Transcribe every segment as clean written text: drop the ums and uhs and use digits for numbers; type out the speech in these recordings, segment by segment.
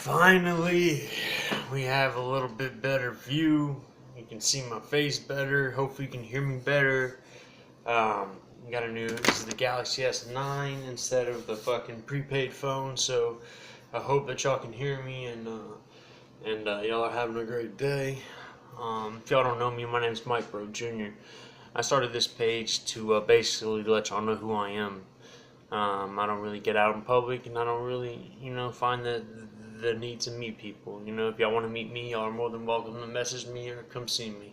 Finally, we have a little bit better view. You can see my face better. Hopefully, you can hear me better. Got a new. This is the Galaxy S9 instead of the fucking prepaid phone. So, I hope that y'all can hear me and y'all are having a great day. If y'all don't know me, my name's Mike Bro Jr. I started this page to basically let y'all know who I am. I don't really get out in public, and I don't really, find the need to meet people. If y'all want to meet me, y'all are more than welcome to message me or come see me.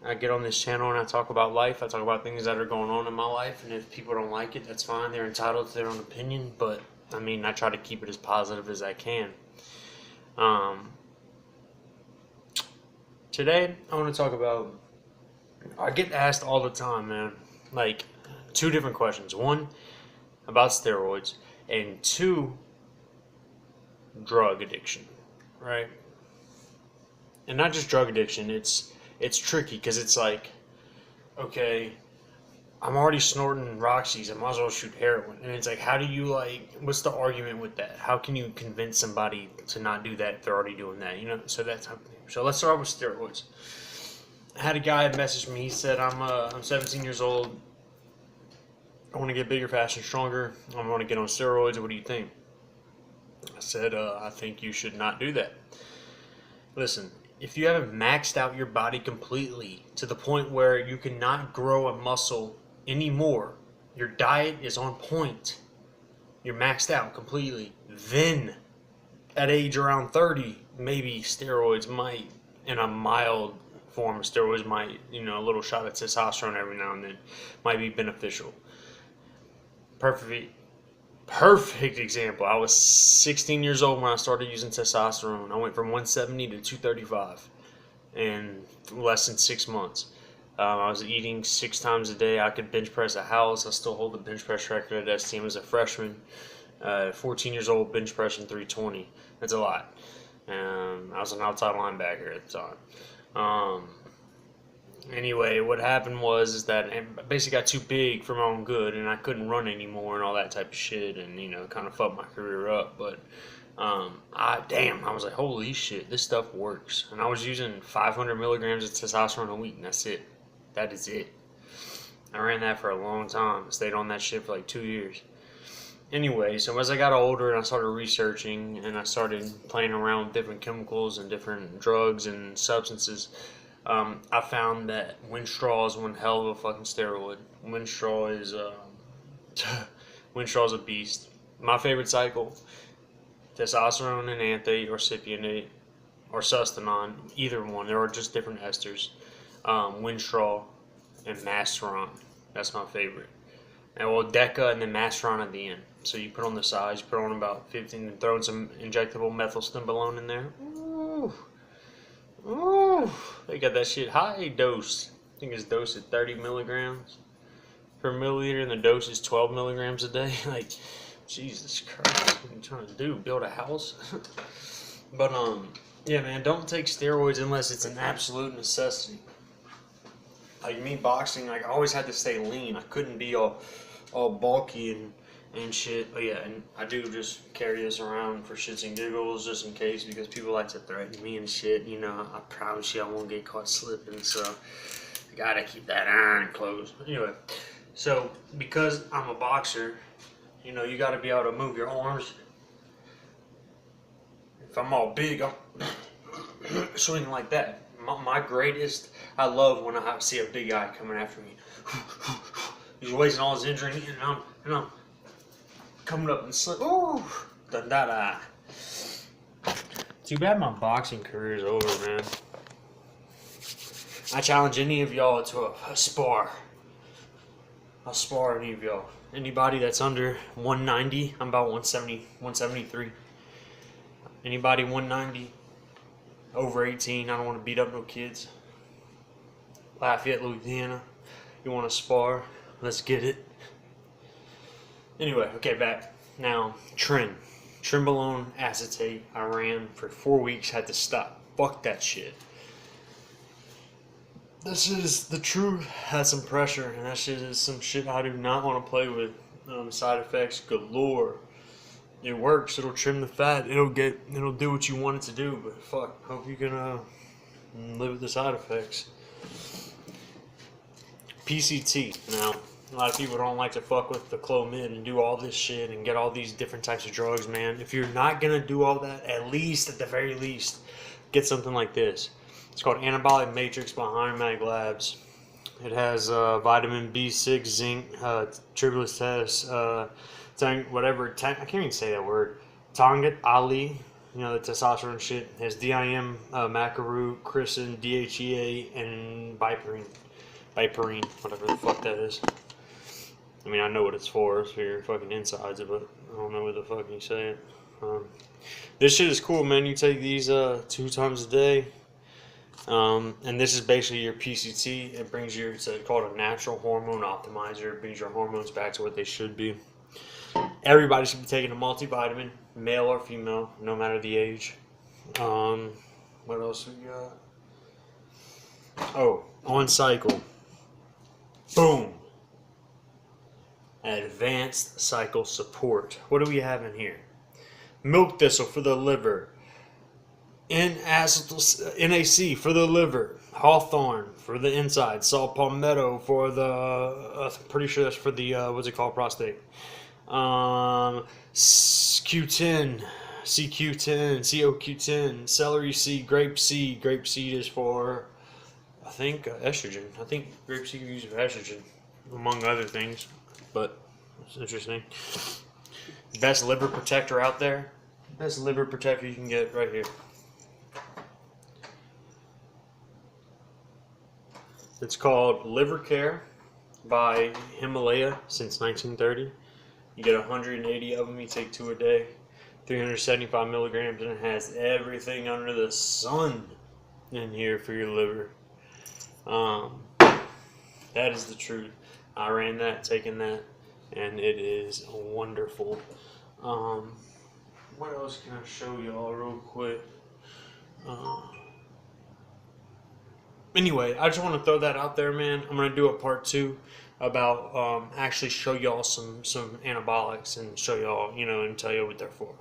I get on this channel and I talk about life. I talk about things that are going on in my life, and if people don't like it, that's fine. They're entitled to their own opinion, but I try to keep it as positive as I can. Today, I want to talk about, I get asked all the time, man, like two different questions. One, about steroids, and two, drug addiction, right? And not just drug addiction, it's tricky because it's like, okay, I'm already snorting Roxy's, I might as well shoot heroin. And it's like, how do you, what's the argument with that? How can you convince somebody to not do that if they're already doing that, So that's how. So let's start with steroids. I had a guy message me. He said, I'm 17 years old. I want to get bigger, faster, stronger. I want to get on steroids. What do you think? I said, I think you should not do that. Listen, if you haven't maxed out your body completely to the point where you cannot grow a muscle anymore, your diet is on point, you're maxed out completely, then at age around 30, maybe steroids might, in a mild form of steroids might, a little shot of testosterone every now and then might be beneficial. Perfect example. I was 16 years old when I started using testosterone. I went from 170 to 235 in less than 6 months. I was eating 6 times a day. I could bench press a house. I still hold the bench press record at STM as a freshman. 14 years old, bench pressing 320. That's a lot. I was an outside linebacker at the time. Anyway, what happened was that I basically got too big for my own good, and I couldn't run anymore and all that type of shit, and kind of fucked my career up. But I was like, holy shit, this stuff works. And I was using 500 milligrams of testosterone a week, and that's it. That is it. I ran that for a long time. I stayed on that shit for like 2 years. Anyway, so as I got older and I started researching and I started playing around with different chemicals and different drugs and substances, I found that Winstraw is one hell of a fucking steroid. Winstraw is a beast. My favorite cycle: testosterone and anthate or cypionate or sustanon, either one. There are just different esters. Winstraw and Masteron. That's my favorite. And well, Deca and then Masteron at the end. So you put on the sides, you put on about 15, and throw in some injectable methylstimulone in there. Ooh, they got that shit high dose. I think it's dosed at 30 milligrams per milliliter, and the dose is 12 milligrams a day. Like, Jesus Christ, what are you trying to do? Build a house? But yeah, man, don't take steroids unless it's an absolute necessity. Like me boxing, I always had to stay lean. I couldn't be all bulky and shit. But yeah, and I do just carry this around for shits and giggles, just in case, because people like to threaten me and shit. I promise you I won't get caught slipping, so I gotta keep that iron closed. Anyway, so because I'm a boxer, you gotta be able to move your arms. If I'm all big, I'm swinging like that. My greatest, I love when I see a big guy coming after me. He's wasting all his energy, and I'm coming up and slip. Ooh, da. Too bad my boxing career is over, man. I challenge any of y'all to a spar. I'll spar any of y'all. Anybody that's under 190, I'm about 170, 173. Anybody 190, over 18, I don't want to beat up no kids. Lafayette, Louisiana. You want to spar? Let's get it. Anyway, okay, back. Now, Trenbolone acetate. I ran for 4 weeks, had to stop. Fuck that shit. This is the truth. Had some pressure, and that shit is some shit I do not want to play with. Side effects galore. It works. It'll trim the fat. It'll do what you want it to do. But fuck, hope you can live with the side effects. PCT. Now, a lot of people don't like to fuck with the Clomid and do all this shit and get all these different types of drugs, man. If you're not gonna do all that, at the very least, get something like this. It's called Anabolic Matrix by Iron Mag Labs. It has vitamin B6, zinc, tribulus test, I can't even say that word. Tongat Ali, the testosterone shit. It has DIM, macaroot, chrysin, DHEA, and biperine, whatever the fuck that is. I mean, I know what it's for your fucking insides, but I don't know what the fuck you say it. This shit is cool, man. You take these 2 times a day. And this is basically your PCT. It's called a natural hormone optimizer. It brings your hormones back to what they should be. Everybody should be taking a multivitamin, male or female, no matter the age. What else we got? Oh, on cycle. Boom. Advanced cycle support. What do we have in here? Milk thistle for the liver. NAC for the liver. Hawthorn for the inside. Saw palmetto for the, I'm pretty sure that's for the, prostate. Q10, CQ10, COQ10, celery seed, grape seed. Grape seed is for, I think, estrogen. I think grape seed is used for estrogen, among other things. But it's interesting. Best liver protector out there. Best liver protector you can get right here. It's called Liver Care by Himalaya since 1930. You get 180 of them. You take 2 a day, 375 milligrams, and it has everything under the sun in here for your liver. That is the truth. I ran that, taken that, and it is wonderful. What else can I show y'all real quick? Anyway, I just want to throw that out there, man. I'm going to do a part 2 about actually show y'all some anabolics and show y'all, and tell you what they're for,